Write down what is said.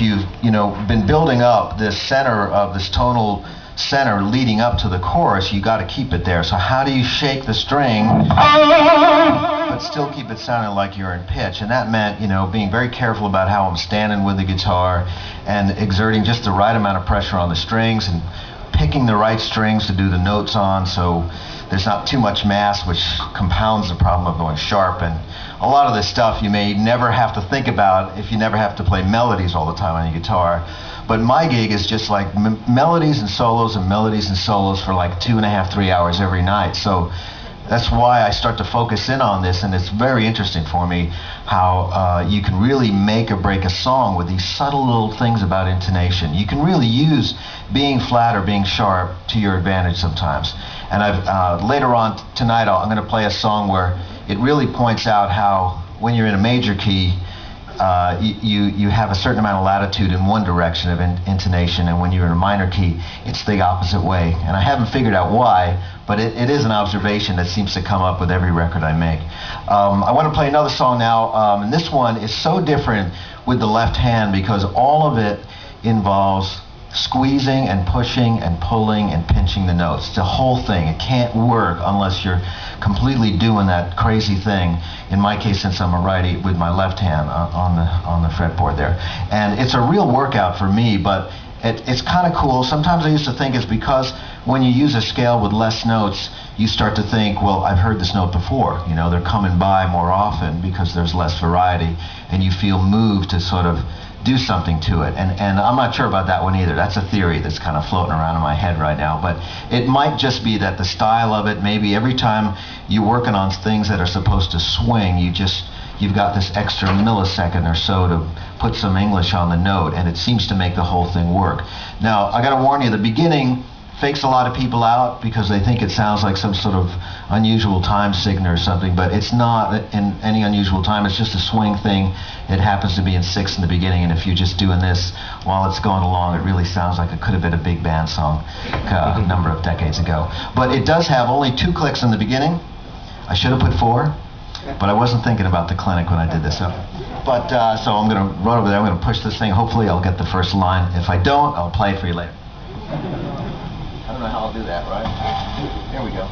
you've, been building up this center of this tonal center leading up to the chorus, you got to keep it there. So how do you shake the string but still keep it sounding like you're in pitch? And that meant, being very careful about how I'm standing with the guitar and exerting just the right amount of pressure on the strings and picking the right strings to do the notes on, so there's not too much mass, which compounds the problem of going sharp. And a lot of this stuff you may never have to think about if you never have to play melodies all the time on your guitar. But my gig is just like melodies and solos and melodies and solos for like 2.5, 3 hours every night. So that's why I start to focus in on this, and it's very interesting for me how you can really make or break a song with these subtle little things about intonation. You can really use being flat or being sharp to your advantage sometimes. And later on tonight I'm going to play a song where it really points out how when you're in a major key, you have a certain amount of latitude in one direction of intonation, and when you're in a minor key, it's the opposite way. And I haven't figured out why, but it is an observation that seems to come up with every record I make. I want to play another song now, and this one is so different with the left hand because all of it involves squeezing and pushing and pulling and pinching the notes. It's the whole thing. It can't work unless you're completely doing that crazy thing. In my case, since I'm a righty, with my left hand on the fretboard there. And it's a real workout for me, but it's kind of cool. Sometimes I used to think it's because when you use a scale with less notes, you start to think, well, I've heard this note before. They're coming by more often because there's less variety, and you feel moved to sort of do something to it. And I'm not sure about that one either. That's a theory that's kind of floating around in my head right now. But it might just be that the style of it, maybe every time you're working on things that are supposed to swing, you've got this extra millisecond or so to put some English on the note, and it seems to make the whole thing work. Now, I gotta warn you, the beginning fakes a lot of people out because they think it sounds like some sort of unusual time signature or something, but it's not in any unusual time. It's just a swing thing. It happens to be in 6 in the beginning, and if you're just doing this while it's going along, it really sounds like it could have been a big band song a number of decades ago. But it does have only 2 clicks in the beginning. I should have put 4, but I wasn't thinking about the clinic when I did this. So I'm going to run over there. I'm going to push this thing. Hopefully I'll get the first line. If I don't, I'll play it for you later. I don't know how I'll do that, right? Here we go.